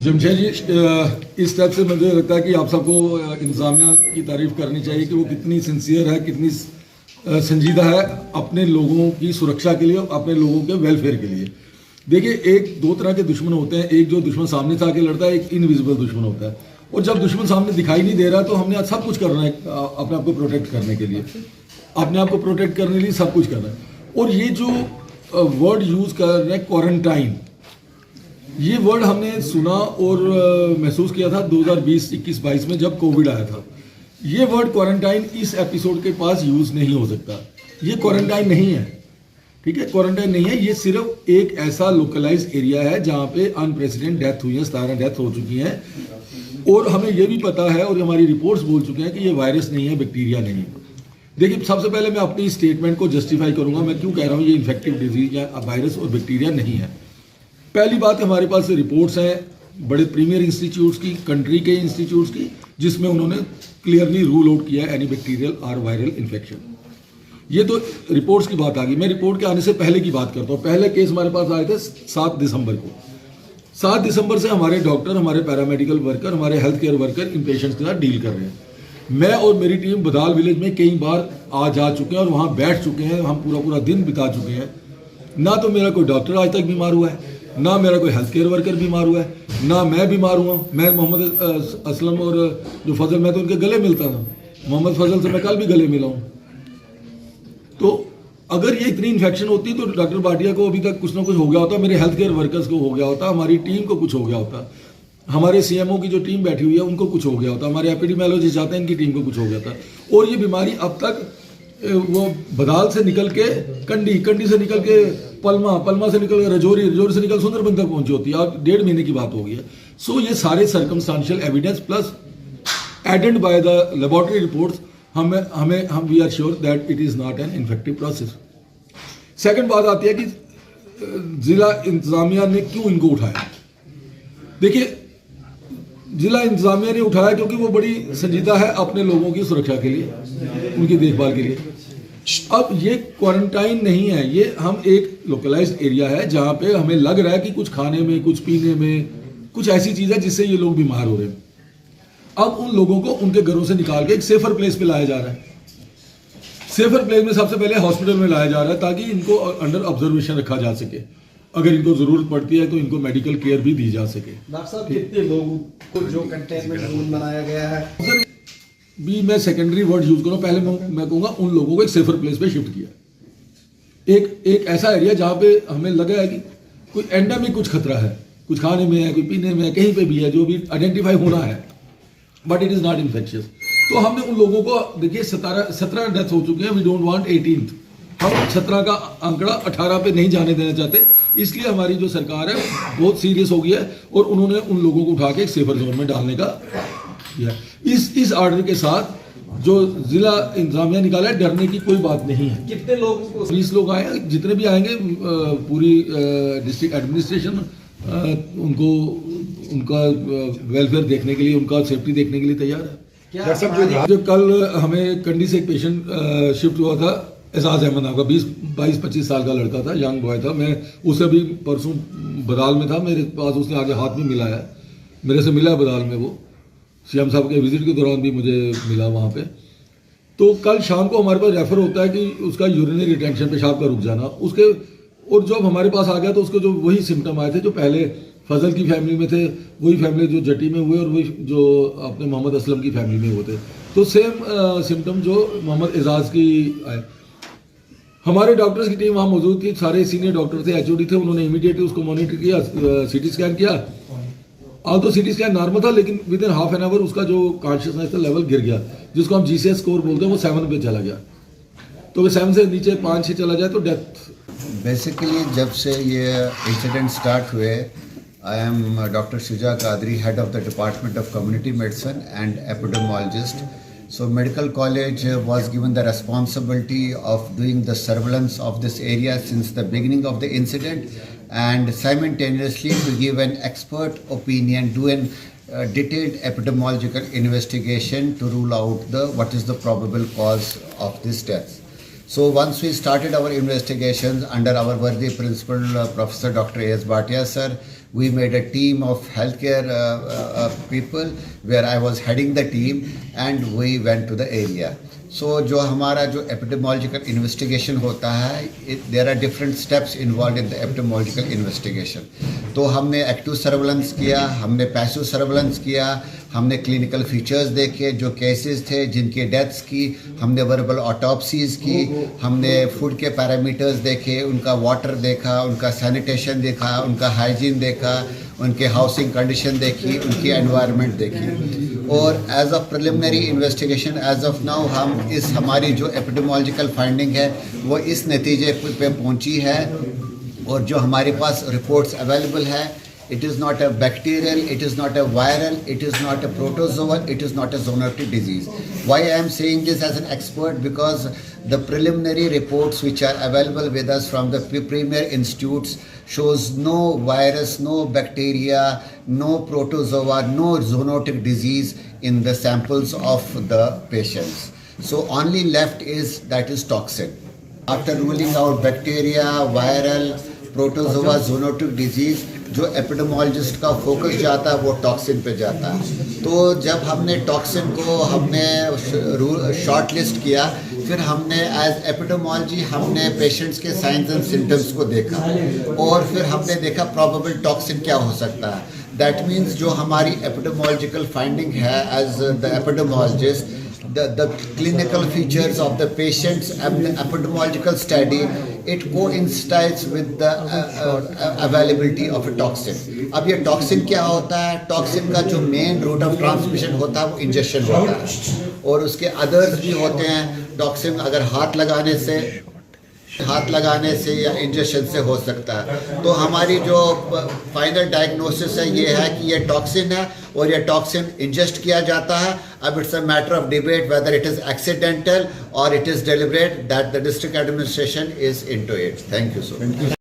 जमशेद जी, इस टाइप से मुझे लगता है कि आप सबको इंतज़ामिया की तारीफ़ करनी चाहिए कि वो कितनी सिंसियर है, कितनी संजीदा है अपने लोगों की सुरक्षा के लिए, अपने लोगों के वेलफेयर के लिए। देखिए, एक दो तरह के दुश्मन होते हैं। एक जो दुश्मन सामने से आके लड़ता है, एक इनविजिबल दुश्मन होता है। और जब दुश्मन सामने दिखाई नहीं दे रहा तो हमने आज सब कुछ करना है अपने आप को प्रोटेक्ट करने के लिए, अपने आप को प्रोटेक्ट करने के लिए सब कुछ करना है। और ये जो वर्ड यूज़ कर रहे हैं क्वारंटाइन, ये वर्ड हमने सुना और महसूस किया था 2020, 21, 22 में जब कोविड आया था। ये वर्ड क्वारंटाइन इस एपिसोड के पास यूज़ नहीं हो सकता। ये क्वारंटाइन नहीं है, ठीक है, क्वारंटाइन नहीं है। ये सिर्फ एक ऐसा लोकलाइज एरिया है जहाँ पे अनप्रेसिडेंट डेथ हुई है, 17 डेथ हो चुकी हैं। और हमें ये भी पता है और हमारी रिपोर्ट्स बोल चुके हैं कि ये वायरस नहीं है, बैक्टीरिया नहीं है। देखिए, सबसे पहले मैं अपनी स्टेटमेंट को जस्टिफाई करूँगा, मैं क्यों कह रहा हूँ ये इन्फेक्टिव डिजीज या वायरस और बैक्टीरिया नहीं है। पहली बात, हमारे पास रिपोर्ट्स हैं बड़े प्रीमियर इंस्टीट्यूट्स की, कंट्री के इंस्टीट्यूट्स की, जिसमें उन्होंने क्लियरली रूल आउट किया है एनी बैक्टीरियल और वायरल इन्फेक्शन। ये तो रिपोर्ट्स की बात आ गई। मैं रिपोर्ट के आने से पहले की बात करता हूँ। पहले केस हमारे पास आए थे 7 दिसंबर को। 7 दिसंबर से हमारे डॉक्टर, हमारे पैरामेडिकल वर्कर, हमारे health care worker in patients के साथ डील कर रहे हैं। मैं और मेरी टीम बदाल विलेज में कई बार आ जा चुके हैं और वहाँ बैठ चुके हैं। हम पूरा दिन बिता चुके हैं। ना तो मेरा कोई डॉक्टर आज तक बीमार हुआ है, ना मेरा कोई हेल्थ केयर वर्कर बीमार हुआ है, ना मैं बीमार हुआ। मैं मोहम्मद असलम और जो फजल, मैं तो उनके गले मिलता था। मोहम्मद फजल से मैं कल भी गले मिला हूँ। तो अगर ये इतनी इन्फेक्शन होती तो डॉक्टर भाटिया को अभी तक कुछ ना कुछ हो गया होता, मेरे हेल्थ केयर वर्कर्स को हो गया होता, हमारी टीम को कुछ हो गया होता, हमारे सीएमओ की जो टीम बैठी हुई है उनको कुछ हो गया होता, हमारे एपिडेमियोलॉजिस्ट जाते हैं इनकी टीम को कुछ हो गया था। और ये बीमारी अब तक वो बदाल से निकल के कंडी से निकल के पलमा से निकल के रजौरी से निकल सुंदरबन तक पहुंची होती है। और 1.5 महीने की बात हो गई है। सो ये सारे circumstantial evidence plus added by the laboratory reports, हम we are sure that it is not an infective process. Second बात आती है कि जिला इंतजामिया ने क्यों इनको उठाया। देखिए, जिला इंतजामिया ने उठाया क्योंकि वो बड़ी संजीदा है अपने लोगों की सुरक्षा के लिए, उनकी देखभाल के लिए। अब ये क्वारंटाइन नहीं है, ये हम एक लोकलाइज्ड एरिया है जहाँ पे हमें लग रहा है कि कुछ खाने में, कुछ पीने में, कुछ ऐसी चीज़ है जिससे ये लोग बीमार हो रहे हैं। अब उन लोगों को उनके घरों से निकाल के एक सेफर प्लेस पे लाया जा रहा है। सेफर प्लेस में सबसे पहले हॉस्पिटल में लाया जा रहा है ताकि इनको अंडर ऑब्जर्वेशन रखा जा सके। अगर इनको जरूरत पड़ती है तो इनको मेडिकल केयर भी दी जा सके। डॉक्टर साहब, कितने लोगों को जो कंटेनमेंट जोन बनाया गया है भी मैं सेकेंडरी वर्ड यूज करूँ, पहले मैं कहूँगा उन लोगों को एक सेफर प्लेस पे शिफ्ट किया। एक ऐसा एरिया जहाँ पे हमें लगा है कि कोई एंडेमिक कुछ खतरा है, कुछ खाने में है, कोई पीने में है, कहीं पे भी है, जो भी आइडेंटिफाई होना है, but it is not infectious. तो हमने उन लोगों को, देखिए 17 डेथ हो चुकी है, वी डोंट वांट 18th, हम 17 का आंकड़ा 18 पे नहीं जाने देना चाहते। इसलिए हमारी जो सरकार है बहुत सीरियस हो गई है और उन्होंने उन लोगों को उठा के एक सेफर जोन में डालने का किया। इस ऑर्डर के साथ जो जिला इंतजामिया निकाला है, डरने की कोई बात नहीं है। कितने लोगों को 20 लोग आए, जितने भी आएंगे पूरी डिस्ट्रिक्ट एडमिनिस्ट्रेशन उनका वेलफेयर देखने के लिए, उनका सेफ्टी देखने के लिए तैयार है। जो कल हमें कंडी से एक पेशेंट शिफ्ट हुआ था, एजाज अहमद नाम का, 22-25 साल का लड़का था, यंग बॉय था। मैं उसे भी परसों बदाल में था, मेरे पास उसने आगे हाथ में मिलाया, मेरे से मिला बदाल में। वो सीएम साहब के विजिट के दौरान भी मुझे मिला वहाँ पे। तो कल शाम को हमारे पास रेफर होता है कि उसका यूरिनरी रिटेंशन, पेशाब का रुक जाना उसके, और जब हमारे पास आ गया तो उसको जो वही सिम्टम आए थे जो पहले फजल की फैमिली में थे, वही फैमिली जो जटी में हुए और वही जो अपने मोहम्मद असलम की फैमिली में हुए थे। तो सेम सिम्टम जो मोहम्मद एजाज की आए। हमारे डॉक्टर्स की टीम वहाँ मौजूद थी, सारे सीनियर डॉक्टर थे, एचओडी थे। उन्होंने इमीडिएटली उसको मॉनिटर किया, सीटी स्कैन किया। ऑल तो सीटी स्कैन नॉर्मल था, लेकिन with in half an hour उसका जो कॉन्शियसनेस का लेवल गिर गया, जिसको हम जीसीएस स्कोर बोलते हैं, वो 7 पे चला गया। तो 7 से नीचे 5-6 चला जाए तो डेथ। बेसिकली जब से ये इंसिडेंट स्टार्ट हुए, I am Dr. Shuja Qadri, head of the Department of Community Medicine and epidemiologist. So Medical College was given the responsibility of doing the surveillance of this area since the beginning of the incident, and simultaneously to give an expert opinion, do an detailed epidemiological investigation to rule out what is the probable cause of this death. So once we started our investigations under our worthy principal, Professor Dr. A.S. Bhatia sir, We made a team of healthcare people where I was heading the team and we went to the area. So जो हमारा जो epidemiological investigation होता है, there are different steps involved in the epidemiological investigation. तो हमने active surveillance किया, हमने passive surveillance किया, हमने क्लिनिकल फीचर्स देखे जो केसेस थे जिनकी डेथ्स की, हमने वर्बल ऑटोप्सीज की, हमने फूड के पैरामीटर्स देखे, उनका वाटर देखा, उनका सैनिटेशन देखा, उनका हाइजीन देखा, उनके हाउसिंग कंडीशन देखी, उनकी एनवायरनमेंट देखी। और as of preliminary investigation as of now हम इस हमारी जो एपिडेमोलॉजिकल फाइंडिंग है वो इस नतीजे पे पहुंची है। और जो हमारे पास रिपोर्ट्स अवेलेबल है, it is not a bacterial, it is not a viral, it is not a protozoal, it is not a zoonotic disease. Why I am saying this as an expert? Because the preliminary reports which are available with us from the premier institutes shows no virus, no bacteria, no protozoa, no zoonotic disease in the samples of the patients. So only left is that is toxin. After ruling out bacteria, viral, protozoa zoonotic disease, जो epidemiologist का focus जाता है वो toxin पे जाता है। तो जब हमने टॉक्सिन को हमने शॉर्ट लिस्ट किया, फिर हमने एज एपिडेमोलॉजी हमने पेशेंट्स के साइंस एंड सिम्टम्स को देखा और फिर हमने देखा प्रोबेबल टॉक्सिन क्या हो सकता है। दैट मीन्स जो हमारी एपिडेमोलॉजिकल फाइंडिंग है as the epidemiologist, the clinical features of the patients and the epidemiological study, it coincides with the availability of a toxin. अब ये टॉक्सिन क्या होता है? टॉक्सिन का जो मेन रूट ऑफ ट्रांसमिशन होता है वो इंजेक्शन होता है और उसके अदर्स भी होते हैं। टॉक्सिन अगर हाथ लगाने से या इंजेक्शन से हो सकता है। तो हमारी जो फाइनल डायग्नोसिस है ये है कि ये टॉक्सिन है और ये टॉक्सिन इंजेस्ट किया जाता है। अब it's a matter of debate whether it is accidental और it is deliberate, that the district administration is into it. Thank you so much.